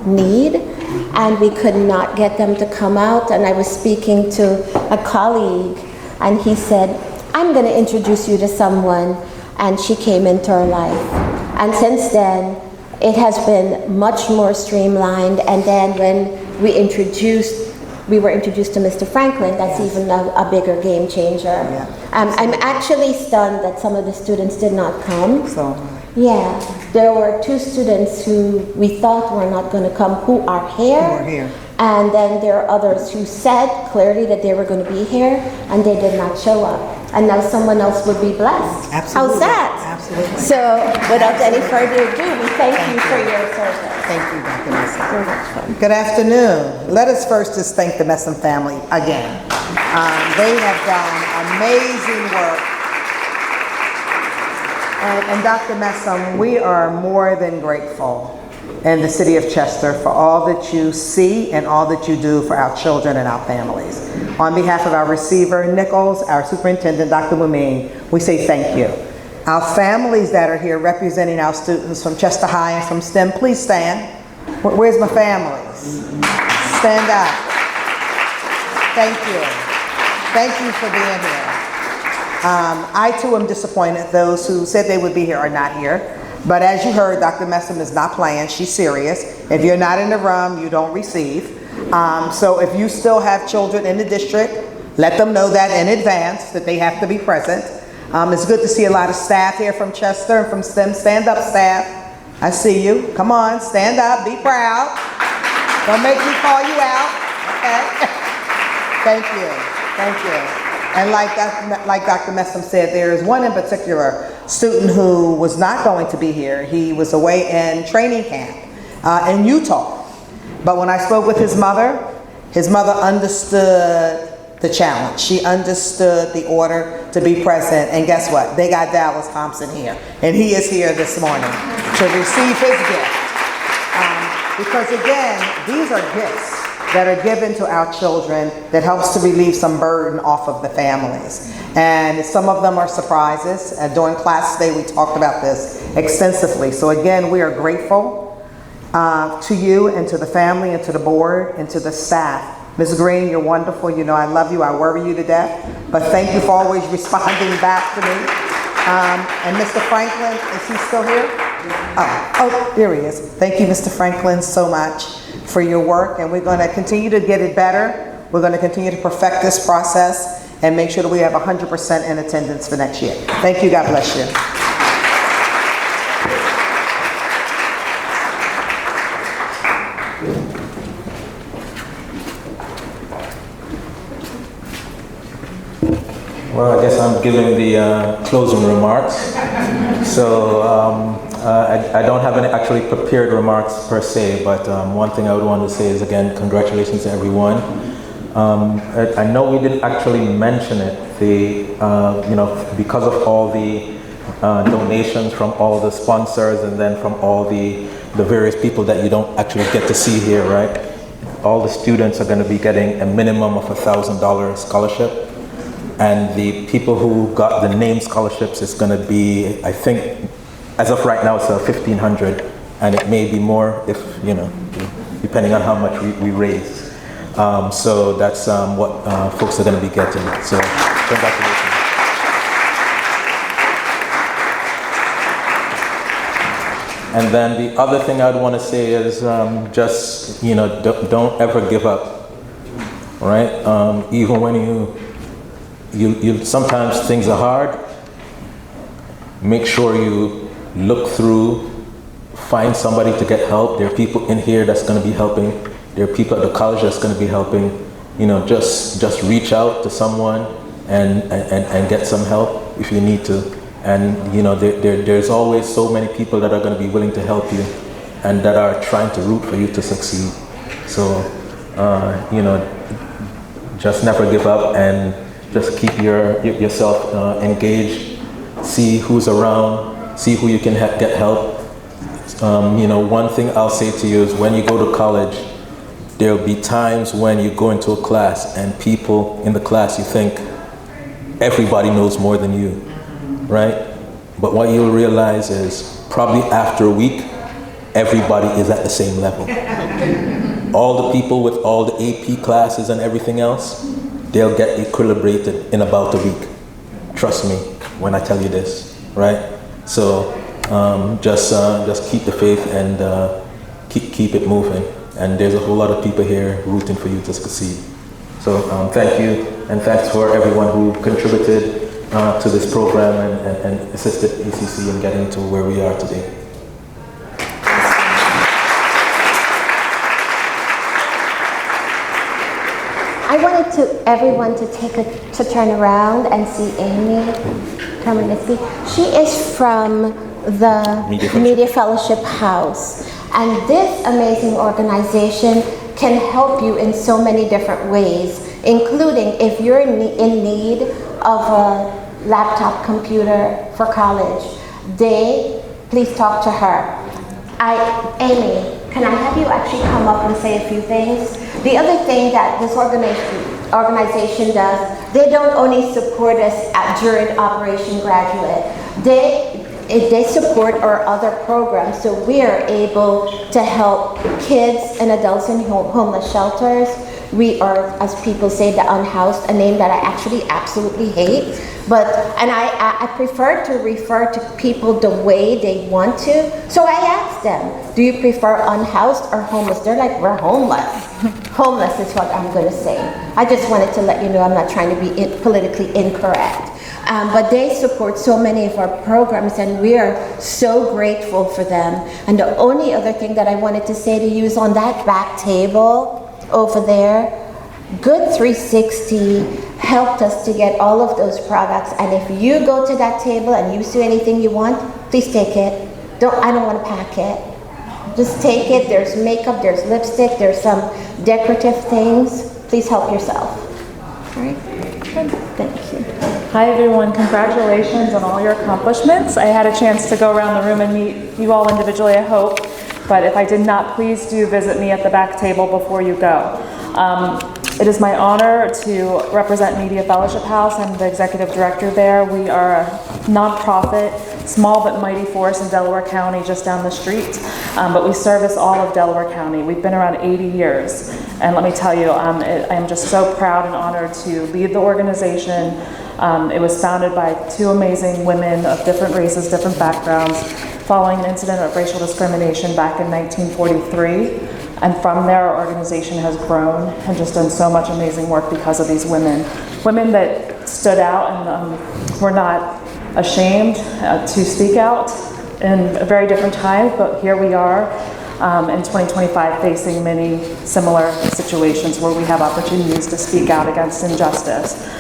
need, and we could not get them to come out. And I was speaking to a colleague, and he said, I'm going to introduce you to someone, and she came into our life. And since then, it has been much more streamlined. And then when we were introduced to Mr. Franklin, that's even a bigger game changer. Yeah. I'm actually stunned that some of the students did not come. Yeah, there were 2 students who we thought were not going to come who are here. And then there are others who said clearly that they were going to be here and they did not show up. And now someone else would be blessed. Absolutely. How's that? Absolutely. So without any further ado, we thank you for your service. Thank you, Dr. Messam. Good afternoon. Let us first just thank the Messam family again. They have done amazing work. And Dr. Messam, we are more than grateful in the city of Chester for all that you see and all that you do for our children and our families. On behalf of our receiver, Nichols, our superintendent, Dr. Mumin, we say thank you. Our families that are here representing our students from Chester High and from STEM, please stand. Where's my families? Stand up. Thank you. Thank you for being here. I too am disappointed. Those who said they would be here are not here. But as you heard, Dr. Messam is not playing. She's serious. If you're not in the room, you don't receive. So if you still have children in the district, let them know that in advance that they have to be present. It's good to see a lot of staff here from Chester and from STEM. Stand up, staff. I see you. Come on, stand up. Be proud. Don't make me call you out. Okay? Thank you. Thank you. And like Dr. Messam said, there is one in particular student who was not going to be here. He was away in training camp in Utah. But when I spoke with his mother understood the challenge. She understood the order to be present. And guess what? They got Dallas Thompson here. And he is here this morning to receive his gift. Because again, these are gifts that are given to our children that helps to relieve some burden off of the families. And some of them are surprises. And during class today, we talked about this extensively. So again, we are grateful to you and to the family and to the board and to the staff. Ms. Green, you're wonderful. You know I love you. I worry you to death. But thank you for always responding back to me. And Mr. Franklin, is he still here? Oh, there he is. Thank you, Mr. Franklin, so much for your work. And we're going to continue to get it better. We're going to continue to perfect this process and make sure that we have 100% in attendance for next year. Thank you. God bless you. Well, I guess I'm giving the closing remarks. So I don't have any actually prepared remarks per se, but one thing I would want to say is, again, congratulations to everyone. I know we didn't actually mention it, because of all the donations from all the sponsors and then from all the various people that you don't actually get to see here, right? All the students are going to be getting a minimum of $1,000 scholarship. And the people who got the name scholarships is going to be, I think, as of right now, it's $1,500, and it may be more if, depending on how much we raise. So that's what folks are going to be getting. So congratulations. And then the other thing I'd want to say is just, don't ever give up right? Even when you sometimes things are hard, make sure you look through, find somebody to get help. There are people in here that's going to be helping. There are people at the college that's going to be helping. You know, just reach out to someone and get some help if you need to. And you know, there's always so many people that are going to be willing to help you and that are trying to root for you to succeed. So, you know, just never give up and just keep yourself engaged. See who's around, see who you can get help. You know, one thing I'll say to you is when you go to college, there'll be times when you go into a class and people in the class, you think everybody knows more than you, right? But what you'll realize is probably after a week, everybody is at the same level. All the people with all the AP classes and everything else, they'll get equilibrated in about a week. Trust me when I tell you this, right? So just keep the faith and keep it moving. And there's a whole lot of people here rooting for you to succeed. So thank you, and thanks for everyone who contributed to this program and assisted ECC in getting to where we are today. I wanted everyone to turn around and see Amy. She is from the Media Fellowship House. And this amazing organization can help you in so many different ways, including if you're in need of a laptop computer for college. Please talk to her. Amy, can I have you actually come up and say a few things? The other thing that this organization does, they don't only support us during Operation Graduate. They support our other programs, so we are able to help kids and adults in homeless shelters. We are, as people say, the unhoused, a name that I actually absolutely hate. And I prefer to refer to people the way they want to. So I asked them, do you prefer unhoused or homeless? They're like, we're homeless. Homeless is what I'm going to say. I just wanted to let you know I'm not trying to be politically incorrect. But they support so many of our programs, and we are so grateful for them. And the only other thing that I wanted to say to you is on that back table over there, Good 360 helped us to get all of those products. And if you go to that table and you see anything you want, please take it. I don't want to pack it. Just take it. There's makeup, there's lipstick, there's some decorative things. Please help yourself. All right? Thank you. Hi everyone, congratulations on all your accomplishments. I had a chance to go around the room and meet you all individually, I hope, but if I did not, please do visit me at the back table before you go. It is my honor to represent Media Fellowship House. I'm the executive director there. We are a nonprofit, small but mighty force in Delaware County, just down the street, but we service all of Delaware County. We've been around 80 years, and let me tell you, I am just so proud and honored to lead the organization. It was founded by two amazing women of different races, different backgrounds, following an incident of racial discrimination back in 1943. And from there, our organization has grown and just done so much amazing work because of these women. Women that stood out and were not ashamed to speak out in a very different time, but here we are in 2025 facing many similar situations where we have opportunities to speak out against injustice.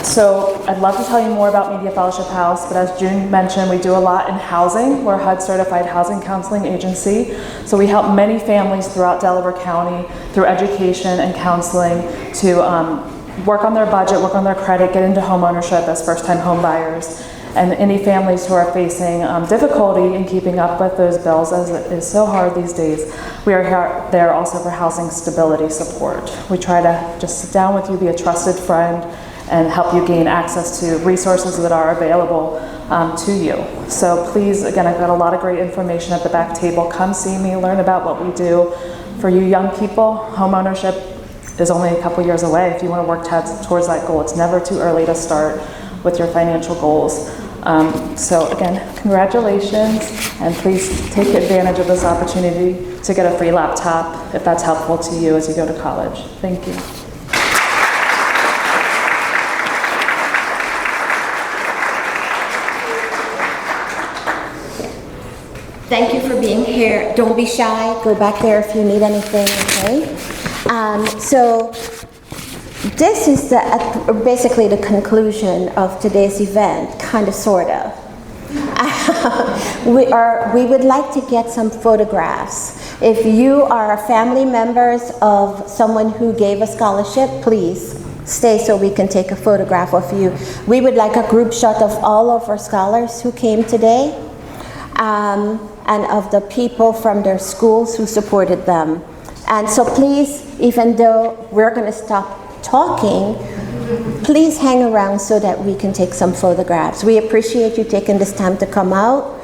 So I'd love to tell you more about Media Fellowship House, but as June mentioned, we do a lot in housing. We're a HUD certified housing counseling agency. So we help many families throughout Delaware County through education and counseling to work on their budget, work on their credit, get into home ownership as first-time home buyers. And any families who are facing difficulty in keeping up with those bills, as it is so hard these days, we are there also for housing stability support. We try to just sit down with you, be a trusted friend, and help you gain access to resources that are available to you. So please, again, I've got a lot of great information at the back table. Come see me, learn about what we do. For you young people, home ownership is only a couple years away. If you want to work towards that goal, it's never too early to start with your financial goals. So again, congratulations, and please take advantage of this opportunity to get a free laptop if that's helpful to you as you go to college. Thank you. Thank you for being here. Don't be shy. Go back there if you need anything, okay? So this is basically the conclusion of today's event, kind of, sort of. We would like to get some photographs. If you are family members of someone who gave a scholarship, please stay so we can take a photograph of you. We would like a group shot of all of our scholars who came today, and of the people from their schools who supported them. And so please, even though we're going to stop talking, please hang around so that we can take some photographs. We appreciate you taking this time to come out.